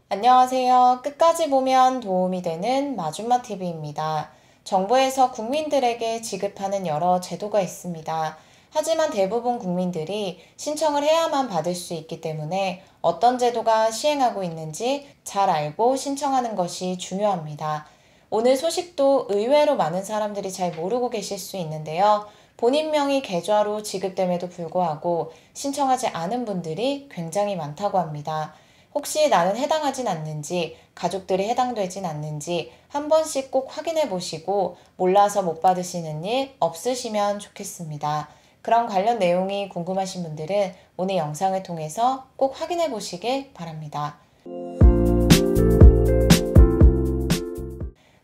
안녕하세요. 끝까지 보면 도움이 되는 마줌마TV입니다. 정부에서 국민들에게 지급하는 여러 제도가 있습니다. 하지만 대부분 국민들이 신청을 해야만 받을 수 있기 때문에 어떤 제도가 시행하고 있는지 잘 알고 신청하는 것이 중요합니다. 오늘 소식도 의외로 많은 사람들이 잘 모르고 계실 수 있는데요. 본인 명의 계좌로 지급됨에도 불구하고 신청하지 않은 분들이 굉장히 많다고 합니다. 혹시 나는 해당하진 않는지, 가족들이 해당되진 않는지 한 번씩 꼭 확인해 보시고 몰라서 못 받으시는 일 없으시면 좋겠습니다. 그런 관련 내용이 궁금하신 분들은 오늘 영상을 통해서 꼭 확인해 보시길 바랍니다.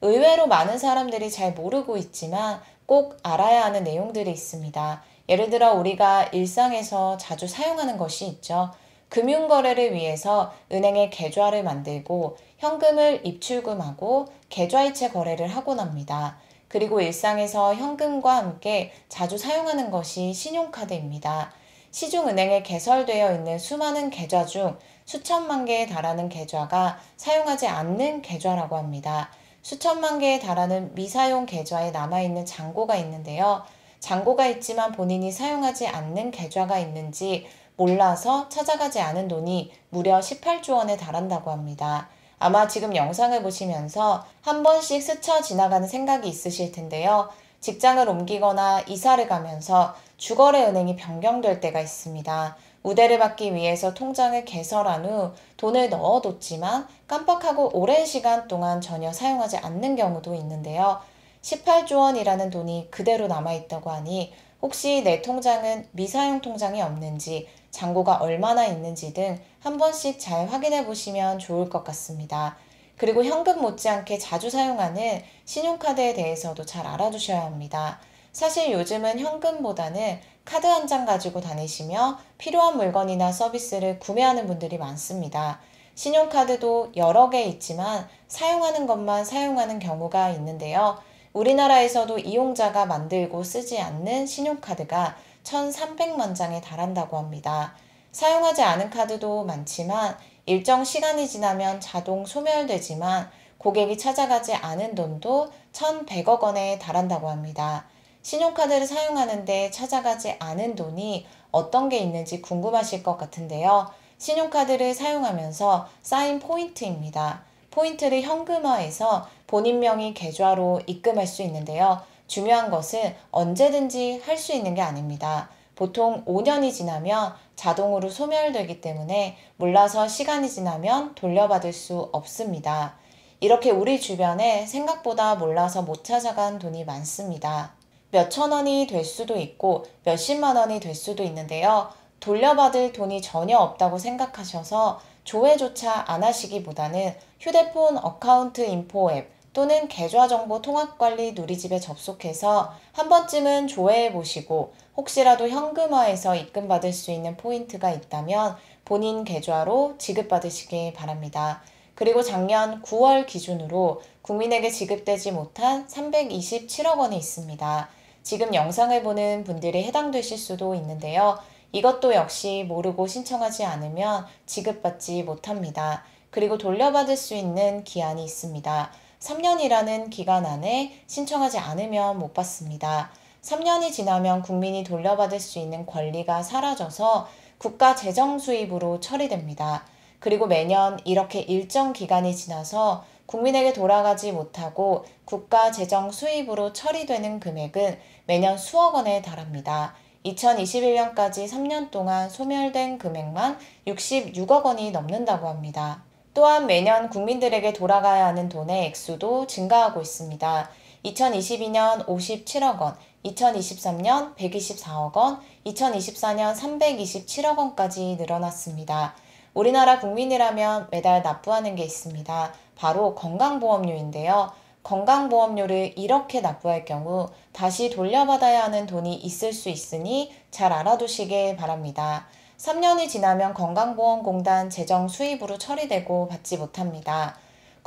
의외로 많은 사람들이 잘 모르고 있지만 꼭 알아야 하는 내용들이 있습니다. 예를 들어 우리가 일상에서 자주 사용하는 것이 있죠. 금융거래를 위해서 은행에 계좌를 만들고 현금을 입출금하고 계좌이체 거래를 하곤 합니다. 그리고 일상에서 현금과 함께 자주 사용하는 것이 신용카드입니다. 시중은행에 개설되어 있는 수많은 계좌 중 수천만 개에 달하는 계좌가 사용하지 않는 계좌라고 합니다. 수천만 개에 달하는 미사용 계좌에 남아있는 잔고가 있는데요. 잔고가 있지만 본인이 사용하지 않는 계좌가 있는지 몰라서 찾아가지 않은 돈이 무려 18조 원에 달한다고 합니다. 아마 지금 영상을 보시면서 한 번씩 스쳐 지나가는 생각이 있으실 텐데요. 직장을 옮기거나 이사를 가면서 주거래 은행이 변경될 때가 있습니다. 우대를 받기 위해서 통장을 개설한 후 돈을 넣어뒀지만 깜빡하고 오랜 시간 동안 전혀 사용하지 않는 경우도 있는데요. 18조 원이라는 돈이 그대로 남아있다고 하니 혹시 내 통장은 미사용 통장이 없는지, 잔고가 얼마나 있는지 등 한 번씩 잘 확인해 보시면 좋을 것 같습니다. 그리고 현금 못지않게 자주 사용하는 신용카드에 대해서도 잘 알아두셔야 합니다. 사실 요즘은 현금보다는 카드 한 장 가지고 다니시며 필요한 물건이나 서비스를 구매하는 분들이 많습니다. 신용카드도 여러 개 있지만 사용하는 것만 사용하는 경우가 있는데요. 우리나라에서도 이용자가 만들고 쓰지 않는 신용카드가 1,300만 장에 달한다고 합니다. 사용하지 않은 카드도 많지만 일정 시간이 지나면 자동 소멸되지만 고객이 찾아가지 않은 돈도 1,100억 원에 달한다고 합니다. 신용카드를 사용하는데 찾아가지 않은 돈이 어떤 게 있는지 궁금하실 것 같은데요. 신용카드를 사용하면서 쌓인 포인트입니다. 포인트를 현금화해서 본인 명의 계좌로 입금할 수 있는데요. 중요한 것은 언제든지 할 수 있는 게 아닙니다. 보통 5년이 지나면 자동으로 소멸되기 때문에 몰라서 시간이 지나면 돌려받을 수 없습니다. 이렇게 우리 주변에 생각보다 몰라서 못 찾아간 돈이 많습니다. 몇천 원이 될 수도 있고 몇십만 원이 될 수도 있는데요. 돌려받을 돈이 전혀 없다고 생각하셔서 조회조차 안 하시기보다는 휴대폰 어카운트 인포 앱 또는 계좌정보 통합관리 누리집에 접속해서 한 번쯤은 조회해 보시고 혹시라도 현금화해서 입금받을 수 있는 포인트가 있다면 본인 계좌로 지급받으시길 바랍니다. 그리고 작년 9월 기준으로 국민에게 지급되지 못한 327억 원이 있습니다. 지금 영상을 보는 분들이 해당되실 수도 있는데요. 이것도 역시 모르고 신청하지 않으면 지급받지 못합니다. 그리고 돌려받을 수 있는 기한이 있습니다. 3년이라는 기간 안에 신청하지 않으면 못 받습니다. 3년이 지나면 국민이 돌려받을 수 있는 권리가 사라져서 국가 재정 수입으로 처리됩니다. 그리고 매년 이렇게 일정 기간이 지나서 국민에게 돌아가지 못하고 국가 재정 수입으로 처리되는 금액은 매년 수억 원에 달합니다. 2021년까지 3년 동안 소멸된 금액만 66억 원이 넘는다고 합니다. 또한 매년 국민들에게 돌아가야 하는 돈의 액수도 증가하고 있습니다. 2022년 57억 원, 2023년 124억 원, 2024년 327억 원까지 늘어났습니다. 우리나라 국민이라면 매달 납부하는 게 있습니다. 바로 건강보험료인데요. 건강보험료를 이렇게 납부할 경우 다시 돌려받아야 하는 돈이 있을 수 있으니 잘 알아두시길 바랍니다. 3년이 지나면 건강보험공단 재정 수입으로 처리되고 받지 못합니다.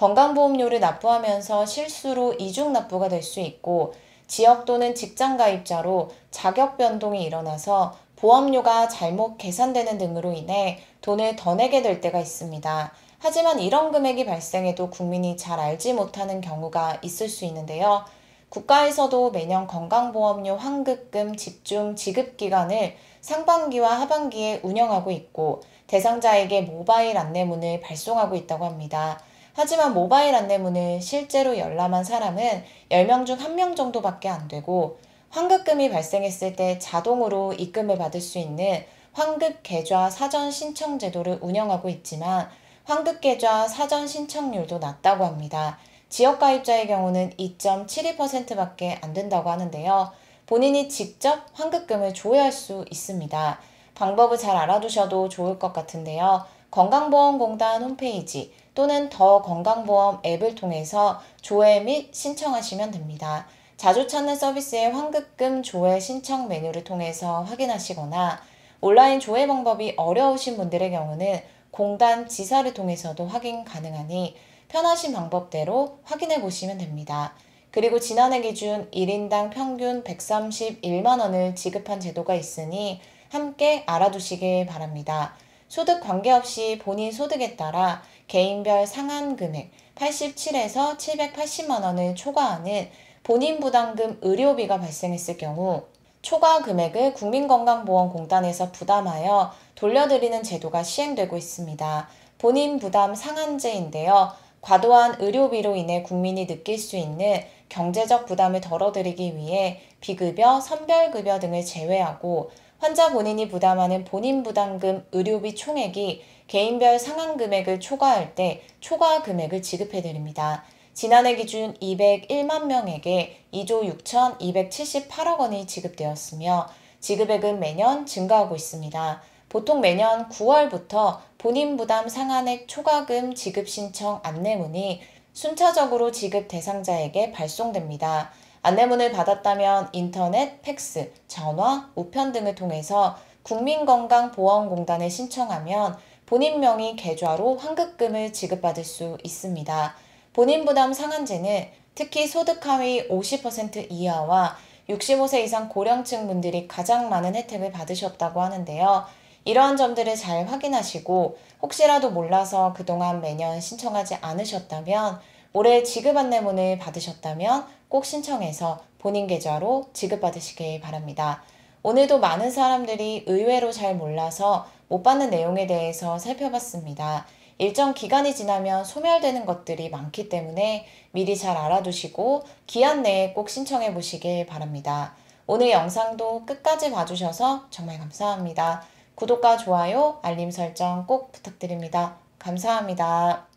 건강보험료를 납부하면서 실수로 이중 납부가 될 수 있고 지역 또는 직장 가입자로 자격 변동이 일어나서 보험료가 잘못 계산되는 등으로 인해 돈을 더 내게 될 때가 있습니다. 하지만 이런 금액이 발생해도 국민이 잘 알지 못하는 경우가 있을 수 있는데요. 국가에서도 매년 건강보험료 환급금 집중 지급 기간을 상반기와 하반기에 운영하고 있고 대상자에게 모바일 안내문을 발송하고 있다고 합니다. 하지만 모바일 안내문을 실제로 열람한 사람은 10명 중 1명 정도밖에 안 되고 환급금이 발생했을 때 자동으로 입금을 받을 수 있는 환급계좌 사전 신청 제도를 운영하고 있지만 환급계좌 사전 신청률도 낮다고 합니다. 지역가입자의 경우는 2.72%밖에 안 된다고 하는데요. 본인이 직접 환급금을 조회할 수 있습니다. 방법을 잘 알아두셔도 좋을 것 같은데요. 건강보험공단 홈페이지 또는 더 건강보험 앱을 통해서 조회 및 신청하시면 됩니다. 자주 찾는 서비스의 환급금 조회 신청 메뉴를 통해서 확인하시거나 온라인 조회 방법이 어려우신 분들의 경우는 공단 지사를 통해서도 확인 가능하니 편하신 방법대로 확인해 보시면 됩니다. 그리고 지난해 기준 1인당 평균 131만 원을 지급한 제도가 있으니 함께 알아두시길 바랍니다. 소득 관계없이 본인 소득에 따라 개인별 상한 금액 87에서 780만 원을 초과하는 본인 부담금 의료비가 발생했을 경우 초과 금액을 국민건강보험공단에서 부담하여 돌려드리는 제도가 시행되고 있습니다. 본인 부담 상한제인데요. 과도한 의료비로 인해 국민이 느낄 수 있는 경제적 부담을 덜어드리기 위해 비급여, 선별급여 등을 제외하고 환자 본인이 부담하는 본인 부담금 의료비 총액이 개인별 상한 금액을 초과할 때 초과 금액을 지급해드립니다. 지난해 기준 201만 명에게 2조 6,278억 원이 지급되었으며 지급액은 매년 증가하고 있습니다. 보통 매년 9월부터 본인 부담 상한액 초과금 지급 신청 안내문이 순차적으로 지급 대상자에게 발송됩니다. 안내문을 받았다면 인터넷, 팩스, 전화, 우편 등을 통해서 국민건강보험공단에 신청하면 본인 명의 계좌로 환급금을 지급받을 수 있습니다. 본인 부담 상한제는 특히 소득 하위 50% 이하와 65세 이상 고령층 분들이 가장 많은 혜택을 받으셨다고 하는데요. 이러한 점들을 잘 확인하시고 혹시라도 몰라서 그동안 매년 신청하지 않으셨다면 올해 지급 안내문을 받으셨다면 꼭 신청해서 본인 계좌로 지급받으시길 바랍니다. 오늘도 많은 사람들이 의외로 잘 몰라서 못 받는 내용에 대해서 살펴봤습니다. 일정 기간이 지나면 소멸되는 것들이 많기 때문에 미리 잘 알아두시고 기한 내에 꼭 신청해 보시길 바랍니다. 오늘 영상도 끝까지 봐주셔서 정말 감사합니다. 구독과 좋아요, 알림 설정 꼭 부탁드립니다. 감사합니다.